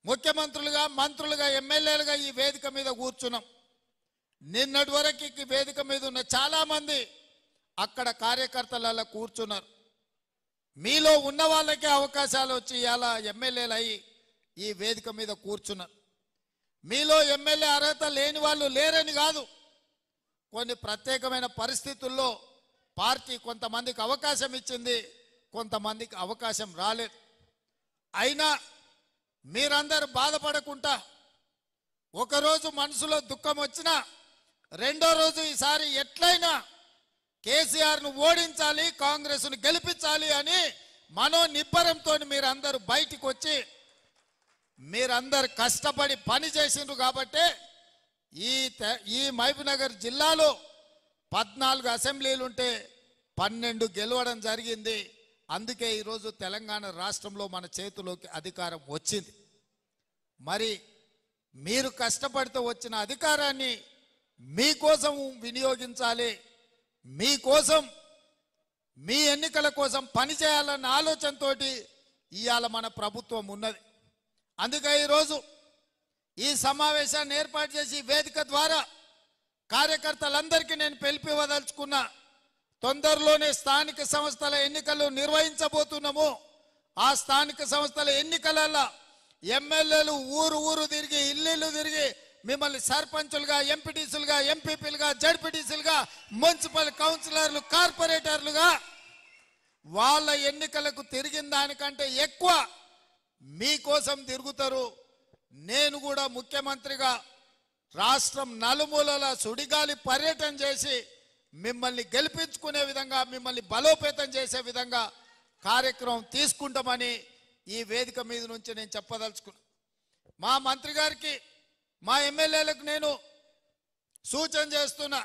ముఖ్యమంత్రులుగా, మంత్రులుగా, ఎమ్మెల్యేలుగా ఈ వేదిక మీద కూర్చున్నాం. నిన్నటి వరకు ఈ వేదిక మీద ఉన్న చాలా మంది అక్కడ కార్యకర్తలలో కూర్చున్నారు. మీలో ఉన్న వాళ్ళకే అవకాశాలు వచ్చి ఇలా ఎమ్మెల్యేలు అయ్యి ఈ వేదిక మీద కూర్చున్నారు. మీలో ఎమ్మెల్యే అర్హత లేని వాళ్ళు లేరని కాదు, కొన్ని ప్రత్యేకమైన పరిస్థితుల్లో పార్టీ కొంతమందికి అవకాశం ఇచ్చింది, కొంతమందికి అవకాశం రాలేదు. అయినా మీరందరూ బాధపడకుండా ఒకరోజు మనసులో దుఃఖం వచ్చినా రెండో రోజు ఈసారి ఎట్లయినా కేసీఆర్ను ఓడించాలి, కాంగ్రెస్ను గెలిపించాలి అని మనోనిబ్బరంతో మీరందరూ బయటికి వచ్చి మీరందరూ కష్టపడి పని చేసిండ్రు. కాబట్టి ఈ మహబూబ్నగర్ జిల్లాలో 14 అసెంబ్లీలు ఉంటే 12 గెలవడం జరిగింది. అందుకే ఈరోజు తెలంగాణ రాష్ట్రంలో మన చేతిలోకి అధికారం వచ్చింది. మరి మీరు కష్టపడితే వచ్చిన అధికారాన్ని మీకోసం వినియోగించాలి, మీకోసం మీ ఎన్నికల కోసం పనిచేయాలన్న ఆలోచనతో ఇవాళ మన ప్రభుత్వం ఉన్నది. అందుకే ఈరోజు ఈ సమావేశాన్ని ఏర్పాటు చేసి వేదిక ద్వారా కార్యకర్తలందరికీ నేను పిలిపివదలుచుకున్నా. తొందరలోనే స్థానిక సంస్థల ఎన్నికలు నిర్వహించబోతున్నాము. ఆ స్థానిక సంస్థల ఎన్నికలలో ఎమ్మెల్యేలు ఊరు తిరిగి, ఇల్లు తిరిగి మిమ్మల్ని సర్పంచులుగా, ఎంపీటీసీలుగా, ఎంపీపీలుగా, జడ్పీటీసీలుగా, మున్సిపల్ కౌన్సిలర్లు, కార్పొరేటర్లుగా వాళ్ళ ఎన్నికలకు తిరిగిన దానికంటే ఎక్కువ మీకోసం తిరుగుతారు. నేను కూడా ముఖ్యమంత్రిగా రాష్ట్రం నలుమూలల సుడిగాలి పర్యటన చేసి మిమ్మల్ని గెలిపించుకునే విధంగా, మిమ్మల్ని బలోపేతం చేసే విధంగా కార్యక్రమం తీసుకుంటామని ఈ వేదిక మీద నుంచి నేను చెప్పదలుచుకున్నా. మా మంత్రి గారికి, మా ఎమ్మెల్యేలకు నేను సూచన చేస్తున్నా.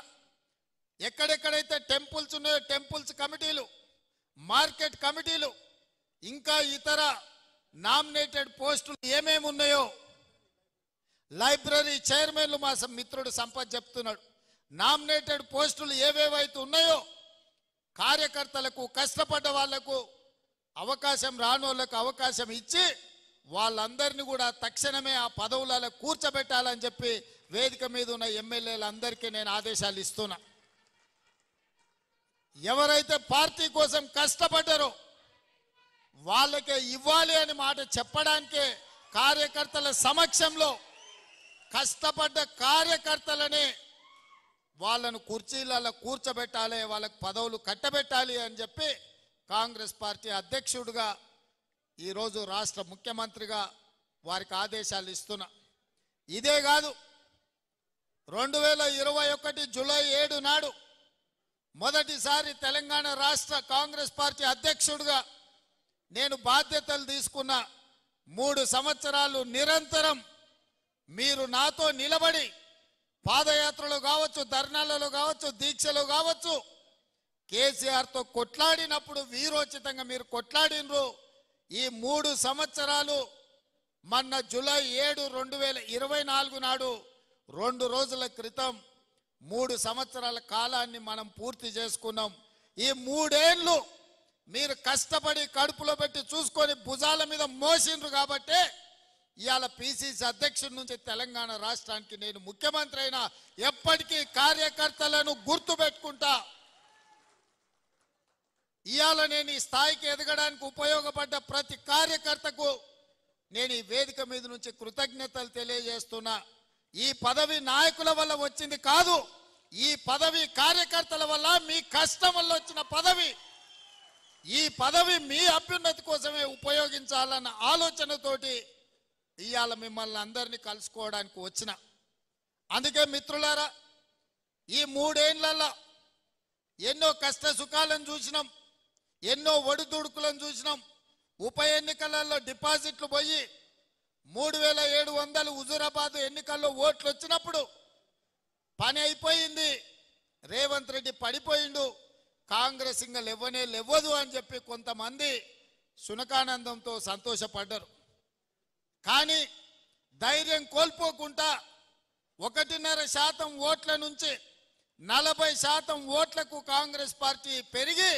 ఎక్కడెక్కడైతే టెంపుల్స్ ఉన్నాయో టెంపుల్స్ కమిటీలు, మార్కెట్ కమిటీలు, ఇంకా ఇతర నామినేటెడ్ పోస్టులు ఏమేమి ఉన్నాయో, లైబ్రరీ చైర్మన్లు మా మిత్రుడు సంపత్ చెప్తున్నాడు, నామినేటెడ్ పోస్టులు ఏవేవైతే ఉన్నాయో కార్యకర్తలకు, కష్టపడ్డ వాళ్లకు అవకాశం రానోళ్లకు అవకాశం ఇచ్చి వాళ్ళందరినీ కూడా తక్షణమే ఆ పదవులలో కూర్చోబెట్టాలని చెప్పి వేదిక మీద ఉన్న ఎమ్మెల్యేలందరికీ నేను ఆదేశాలు ఇస్తున్నా. ఎవరైతే పార్టీ కోసం కష్టపడ్డారో వాళ్ళకే ఇవ్వాలి అని మాట చెప్పడానికే కార్యకర్తల సమక్షంలో కష్టపడ్డ కార్యకర్తలనే వాళ్ళను కుర్చీలలో కూర్చోబెట్టాలి, వాళ్ళకు పదవులు కట్టబెట్టాలి అని చెప్పి కాంగ్రెస్ పార్టీ అధ్యక్షుడిగా ఈరోజు రాష్ట్ర ముఖ్యమంత్రిగా వారికి ఆదేశాలు ఇస్తున్నా. ఇదే కాదు, 2021 జూలై 7 నాడు మొదటిసారి తెలంగాణ రాష్ట్ర కాంగ్రెస్ పార్టీ అధ్యక్షుడిగా నేను బాధ్యతలు తీసుకున్న 3 సంవత్సరాలు నిరంతరం మీరు నాతో నిలబడి పాదయాత్రలో కావచ్చు, ధర్నాలలో కావచ్చు, దీక్షలో కావచ్చు, కేసీఆర్తో కొట్లాడినప్పుడు వీరోచితంగా మీరు కొట్లాడినరు. ఈ 3 సంవత్సరాలు మొన్న జూలై 7, 2024 నాడు 2 రోజుల క్రితం 3 సంవత్సరాల కాలాన్ని మనం పూర్తి చేసుకున్నాం. ఈ 3 ఏళ్ళు మీరు కష్టపడి కడుపులో పెట్టి చూసుకొని భుజాల మీద మోసిండ్రు. కాబట్టి ఇవాళ పిసిసి అధ్యక్షుడి నుంచి తెలంగాణ రాష్ట్రానికి నేను ముఖ్యమంత్రి అయినా ఎప్పటికీ కార్యకర్తలను గుర్తు పెట్టుకుంటా. ఇవాళ నేను ఈ స్థాయికి ఎదగడానికి ఉపయోగపడ్డ ప్రతి కార్యకర్తకు నేను ఈ వేదిక మీద నుంచి కృతజ్ఞతలు తెలియజేస్తున్నా. ఈ పదవి నాయకుల వల్ల వచ్చింది కాదు, ఈ పదవి కార్యకర్తల వల్ల, మీ కష్టం వల్ల వచ్చిన పదవి. ఈ పదవి మీ అభ్యున్నతి కోసమే ఉపయోగించాలన్న ఆలోచనతోటి ఇవాళ మిమ్మల్ని అందరినీ కలుసుకోవడానికి వచ్చిన. అందుకే మిత్రులారా, ఈ 3 ఏళ్లలో ఎన్నో కష్ట సుఖాలను చూసినాం, ఎన్నో ఒడిదుడుకులను చూసినాం. ఉప ఎన్నికలలో డిపాజిట్లు పోయి 3700 హుజూరాబాద్ ఎన్నికల్లో ఓట్లు వచ్చినప్పుడు పని అయిపోయింది, రేవంత్ రెడ్డి పడిపోయిండు, కాంగ్రెస్ ఇంకా లేవదు అని చెప్పి కొంతమంది సునకానందంతో సంతోషపడ్డారు. కానీ ధైర్యం కోల్పోకుండా 1.5% ఓట్ల నుంచి 40% ఓట్లకు కాంగ్రెస్ పార్టీ పెరిగి